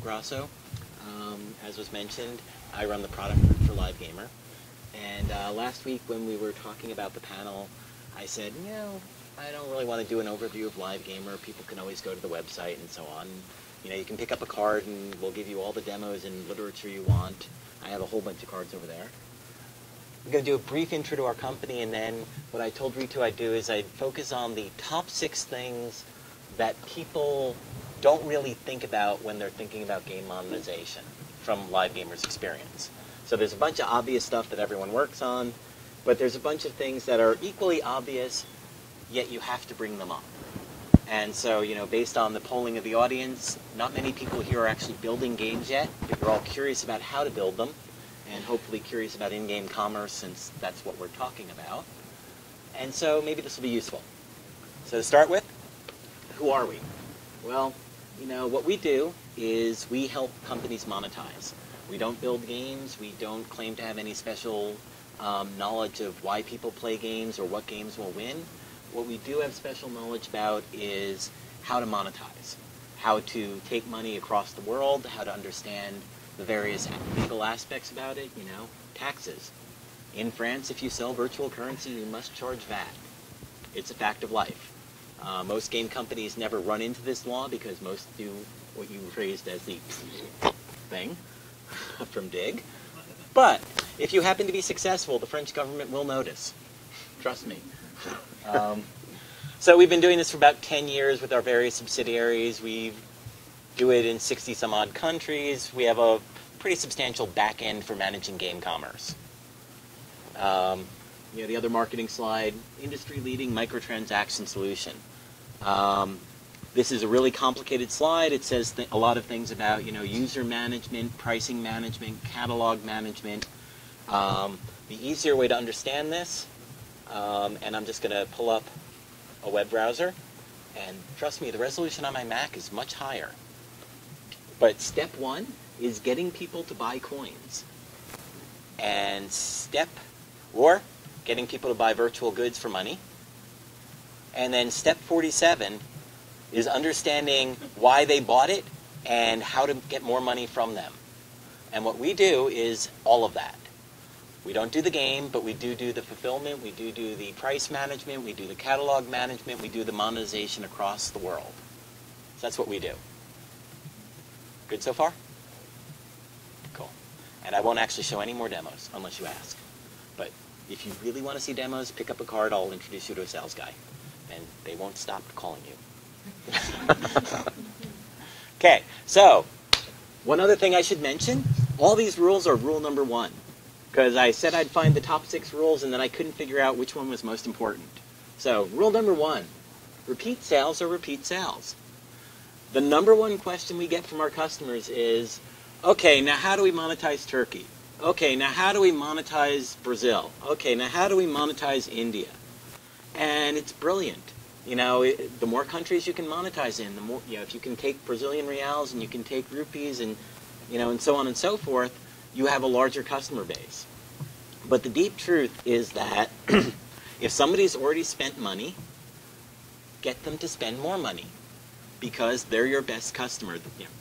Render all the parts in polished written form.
Grosso. As was mentioned, I run the product group for LiveGamer. And last week when we were talking about the panel, I said, you know, I don't really want to do an overview of LiveGamer. People can always go to the website and so on. You know, you can pick up a card and we'll give you all the demos and literature you want. I have a whole bunch of cards over there. I'm going to do a brief intro to our company, and then what I told Ritu I'd do is I'd focus on the top 6 things that people don't really think about when they're thinking about game monetization from LiveGamer's experience. So there's a bunch of obvious stuff that everyone works on, but there's a bunch of things that are equally obvious, yet you have to bring them up. And so, you know, based on the polling of the audience, not many people here are actually building games yet, but you're all curious about how to build them, and hopefully curious about in-game commerce, since that's what we're talking about. And so maybe this will be useful. So to start with, who are we? Well, you know, what we do is we help companies monetize. We don't build games. We don't claim to have any special knowledge of why people play games or what games will win. What we do have special knowledge about is how to monetize, how to take money across the world, how to understand the various legal aspects about it, you know, taxes. In France, if you sell virtual currency, you must charge VAT. It's a fact of life. Most game companies never run into this law because most do what you phrased as the thing from Dig. But if you happen to be successful, the French government will notice. Trust me. So we've been doing this for about 10 years with our various subsidiaries. We do it in 60 some odd countries. We have a pretty substantial back end for managing game commerce. You know, the other marketing slide, industry-leading microtransaction solution. This is a really complicated slide. It says a lot of things about, you know, user management, pricing management, catalog management. The easier way to understand this, and I'm just going to pull up a web browser, and trust me, the resolution on my Mac is much higher. But step 1 is getting people to buy coins. And getting people to buy virtual goods for money. And then step 47 is understanding why they bought it and how to get more money from them. And what we do is all of that. We don't do the game, but we do the fulfillment, we do the price management, we do the catalog management, we do the monetization across the world. So that's what we do. Good so far? Cool. And I won't actually show any more demos unless you ask. But if you really want to see demos, pick up a card, I'll introduce you to a sales guy. And they won't stop calling you. Okay, so one other thing I should mention, all these rules are rule number 1. Because I said I'd find the top 6 rules and then I couldn't figure out which one was most important. So rule number 1, repeat sales are repeat sales. The number 1 question we get from our customers is, okay, now how do we monetize Turkey? Okay, now how do we monetize Brazil? Okay, now how do we monetize India? And it's brilliant. You know, the more countries you can monetize in, the more, you know, if you can take Brazilian reals and you can take rupees and, you know, and so on and so forth, you have a larger customer base. But the deep truth is that if somebody's already spent money, get them to spend more money because they're your best customer.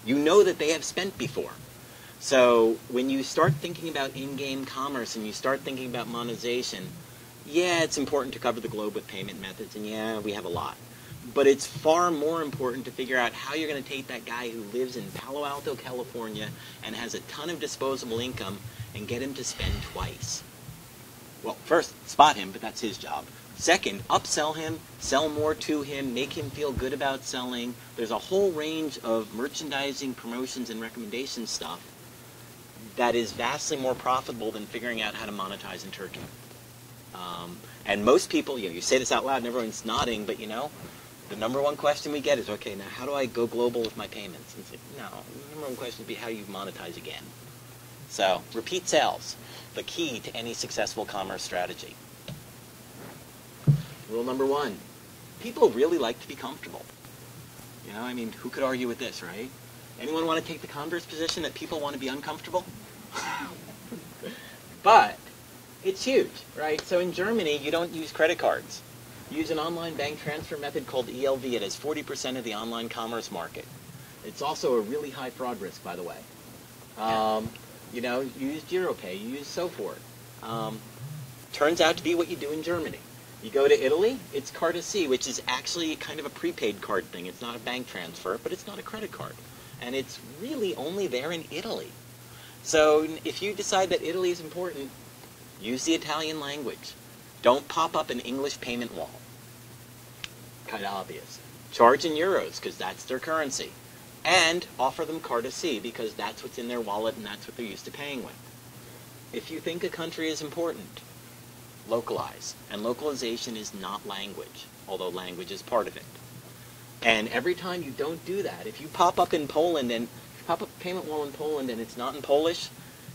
You know that they have spent before. So when you start thinking about in-game commerce and you start thinking about monetization, yeah, it's important to cover the globe with payment methods, and yeah, we have a lot. But it's far more important to figure out how you're going to take that guy who lives in Palo Alto, California, and has a ton of disposable income and get him to spend twice. Well, first, spot him, but that's his job. Second, upsell him, sell more to him, make him feel good about selling. There's a whole range of merchandising, promotions, and recommendation stuff that is vastly more profitable than figuring out how to monetize in Turkey. And most people, you know, you say this out loud and everyone's nodding, but you know, the number 1 question we get is, okay, now how do I go global with my payments? And it's like, no, the number 1 question would be how do you monetize again? So, repeat sales, the key to any successful commerce strategy. Rule number 1, people really like to be comfortable. You know, I mean, who could argue with this, right? Anyone want to take the converse position that people want to be uncomfortable? But it's huge, right? So in Germany, you don't use credit cards. You use an online bank transfer method called ELV. It has 40% of the online commerce market. It's also a really high fraud risk, by the way. You know, you use GiroPay, you use so forth. Turns out to be what you do in Germany. You go to Italy, it's Carta C, which is actually kind of a prepaid card thing. It's not a bank transfer, but it's not a credit card. And it's really only there in Italy. So if you decide that Italy is important, use the Italian language. Don't pop up an English payment wall. Kind of obvious. Charge in euros, because that's their currency. And offer them Carta C, because that's what's in their wallet and that's what they're used to paying with. If you think a country is important, localize. And localization is not language, although language is part of it. And every time you don't do that, if you pop up in Poland and pop up a payment wall in Poland and it's not in Polish,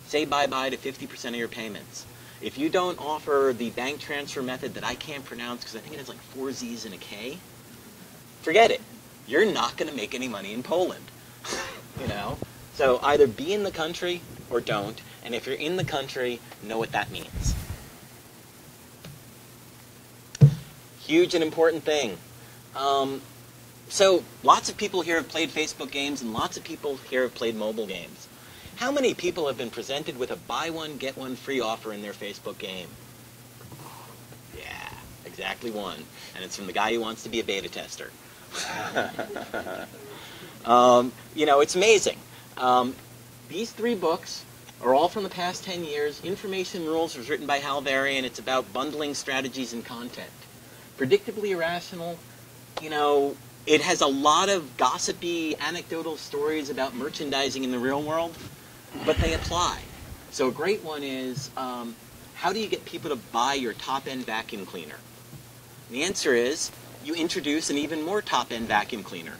say bye-bye to 50% of your payments. If you don't offer the bank transfer method that I can't pronounce because I think it has like 4 Z's and a K, forget it. You're not going to make any money in Poland. You know? So either be in the country or don't. And if you're in the country, know what that means. Huge and important thing. So lots of people here have played Facebook games and lots of people here have played mobile games. How many people have been presented with a buy one, get one free offer in their Facebook game? Yeah, exactly one. And it's from the guy who wants to be a beta tester. You know, it's amazing. These 3 books are all from the past 10 years. Information Rules was written by Hal Varian. It's about bundling strategies and content. Predictably Irrational, you know, it has a lot of gossipy, anecdotal stories about merchandising in the real world, but they apply. So a great one is, how do you get people to buy your top-end vacuum cleaner? And the answer is, you introduce an even more top-end vacuum cleaner.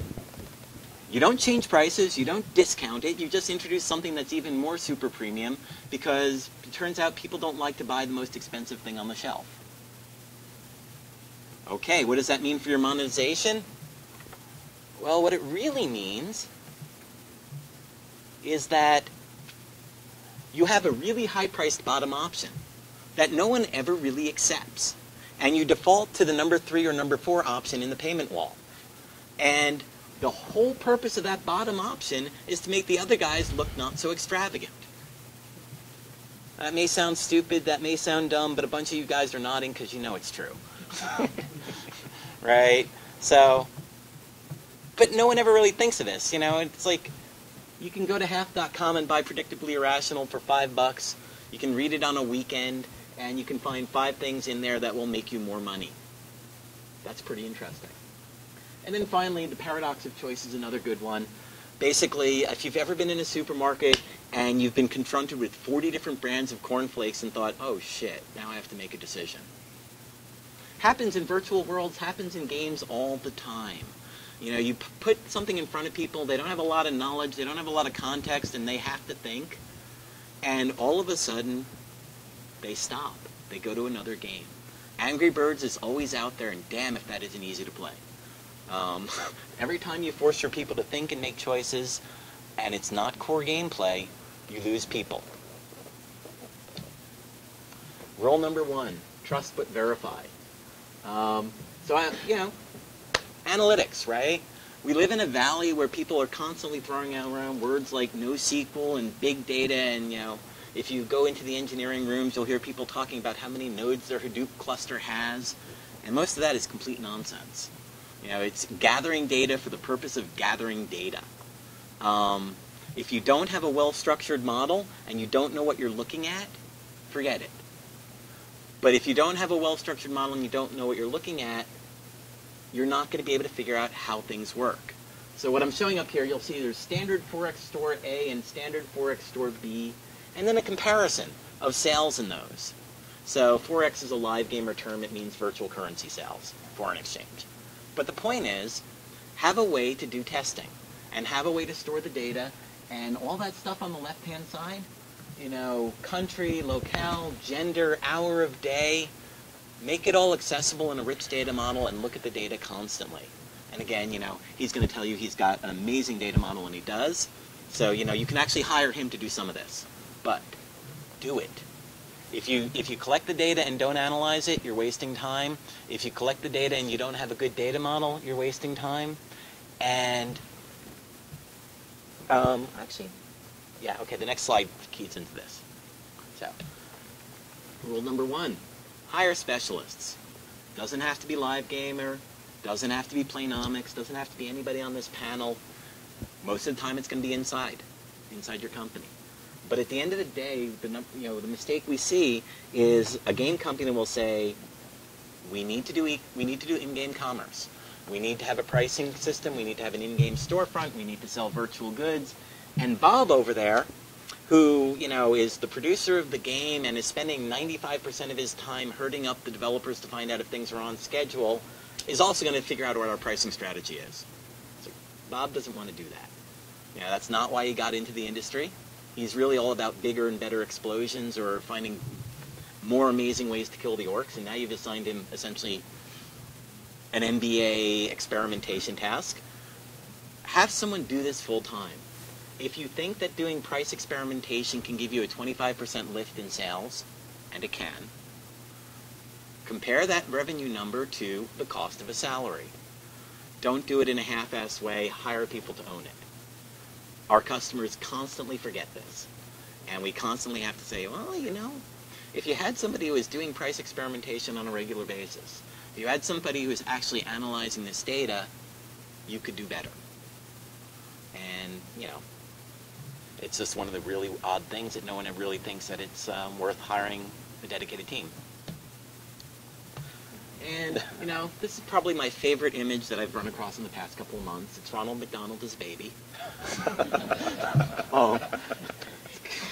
You don't change prices, you don't discount it, you just introduce something that's even more super premium because it turns out people don't like to buy the most expensive thing on the shelf. Okay, what does that mean for your monetization? Well, what it really means is that you have a really high-priced bottom option that no one ever really accepts. And you default to the number 3 or number 4 option in the payment wall. And the whole purpose of that bottom option is to make the other guys look not so extravagant. That may sound stupid, that may sound dumb, but a bunch of you guys are nodding because you know it's true. Right? So, but no one ever really thinks of this. You know, it's like you can go to half.com and buy Predictably Irrational for $5. You can read it on a weekend, and you can find 5 things in there that will make you more money. That's pretty interesting. And then finally, the paradox of choice is another good one. Basically, if you've ever been in a supermarket and you've been confronted with 40 different brands of cornflakes and thought, oh shit, now I have to make a decision. Happens in virtual worlds, happens in games all the time. You know, you put something in front of people, they don't have a lot of knowledge, they don't have a lot of context, and they have to think. And all of a sudden, they stop. They go to another game. Angry Birds is always out there, and damn if that isn't easy to play. Every time you force your people to think and make choices, and it's not core gameplay, you lose people. Rule number 1, trust but verify. You know, analytics, right? We live in a valley where people are constantly throwing around words like NoSQL and big data, and, you know, if you go into the engineering rooms, you'll hear people talking about how many nodes their Hadoop cluster has, and most of that is complete nonsense. You know, it's gathering data for the purpose of gathering data. If you don't have a well-structured model and you don't know what you're looking at, forget it. But if you don't have a well-structured model and you don't know what you're looking at, you're not going to be able to figure out how things work. So what I'm showing up here, you'll see there's standard Forex store A and standard Forex store B, and then a comparison of sales in those. So Forex is a LiveGamer term. It means virtual currency sales, foreign exchange. But the point is, have a way to do testing and have a way to store the data, and all that stuff on the left-hand side, you know, country, locale, gender, hour of day, make it all accessible in a rich data model and look at the data constantly. And again, you know, he's going to tell you he's got an amazing data model, and he does. So, you know, you can actually hire him to do some of this. But do it. If you collect the data and don't analyze it, you're wasting time. If you collect the data and you don't have a good data model, you're wasting time. And Actually, yeah, okay, the next slide keys into this. So, rule number 1, hire specialists. Doesn't have to be LiveGamer, doesn't have to be Playnomics, doesn't have to be anybody on this panel. Most of the time it's going to be inside your company. But at the end of the day, the mistake we see is a game company will say, we need to do in-game commerce. We need to have a pricing system. We need to have an in-game storefront. We need to sell virtual goods. And Bob over there, who is the producer of the game and is spending 95% of his time herding up the developers to find out if things are on schedule, is also going to figure out what our pricing strategy is. So Bob doesn't want to do that. That's not why he got into the industry. He's really all about bigger and better explosions or finding more amazing ways to kill the orcs, and now you've assigned him essentially an MBA experimentation task. Have someone do this full time. If you think that doing price experimentation can give you a 25% lift in sales, and it can, compare that revenue number to the cost of a salary. Don't do it in a half-assed way. Hire people to own it. Our customers constantly forget this, and we constantly have to say, well, if you had somebody who was doing price experimentation on a regular basis, if you had somebody who was actually analyzing this data, you could do better. And, it's just one of the really odd things that no one really thinks that it's worth hiring a dedicated team. And, this is probably my favorite image that I've run across in the past couple of months. It's Ronald McDonald as baby.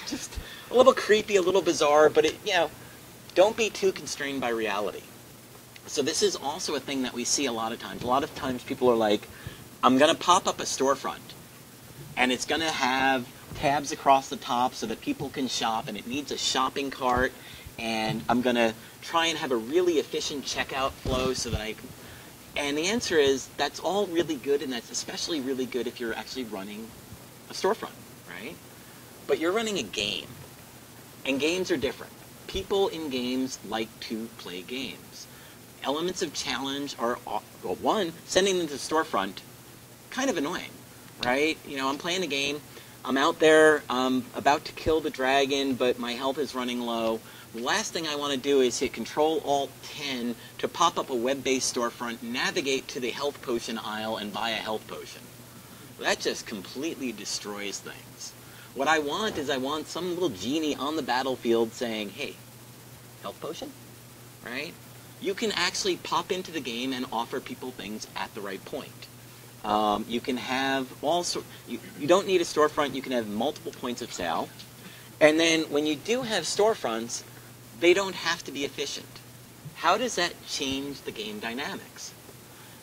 Just a little creepy, a little bizarre, but don't be too constrained by reality. So this is also a thing that we see a lot of times. A lot of times people are like, I'm going to pop up a storefront, and it's going to have tabs across the top so that people can shop, and it needs a shopping cart, and I'm going to try and have a really efficient checkout flow so that I can... And the answer is, that's all really good, and that's especially really good if you're actually running a storefront, right? But you're running a game, and games are different. People in games like to play games. Elements of challenge are, well, one, sending them to the storefront, kind of annoying, right? I'm playing a game, I'm out there, I'm about to kill the dragon, but my health is running low. The last thing I want to do is hit Control-Alt-10 to pop up a web-based storefront, navigate to the health potion aisle, and buy a health potion. That just completely destroys things. What I want is some little genie on the battlefield saying, hey, health potion, right? You can actually pop into the game and offer people things at the right point. You can have you don't need a storefront, you can have multiple points of sale. And then when you do have storefronts, they don't have to be efficient. How does that change the game dynamics?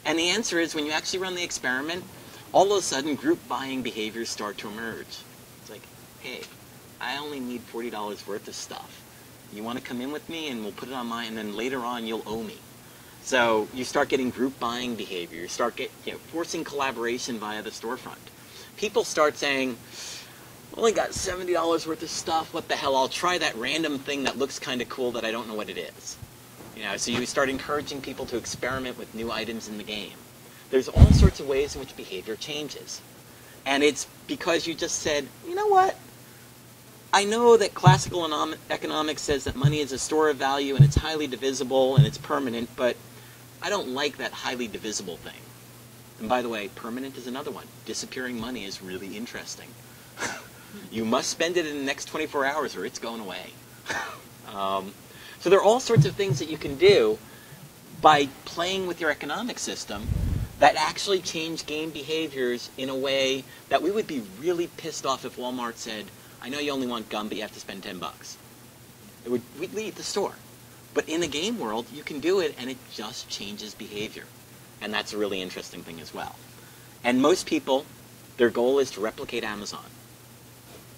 And the answer is, when you actually run the experiment, all of a sudden group buying behaviors start to emerge. It's like, hey, I only need $40 worth of stuff. You want to come in with me and we'll put it on mine, and then later on you'll owe me. So you start getting group buying behavior. You start forcing collaboration via the storefront. People start saying, I only got $70 worth of stuff. What the hell? I'll try that random thing that looks kind of cool that I don't know what it is. So you start encouraging people to experiment with new items in the game. There's all sorts of ways in which behavior changes. And it's because you just said, you know what? I know that classical economics says that money is a store of value and it's highly divisible and it's permanent, but I don't like that highly divisible thing. And by the way, permanent is another one. Disappearing money is really interesting. You must spend it in the next 24 hours or it's going away. So there are all sorts of things that you can do by playing with your economic system that actually change game behaviors in a way that we would be really pissed off if Walmart said, I know you only want gum, but you have to spend $10. We'd leave the store. But in the game world, you can do it, and it just changes behavior. And that's a really interesting thing as well. And most people, their goal is to replicate Amazon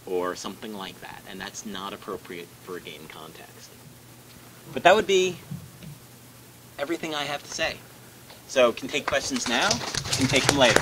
or something like that, and that's not appropriate for a game context. But that would be everything I have to say. So can take questions now, can take them later.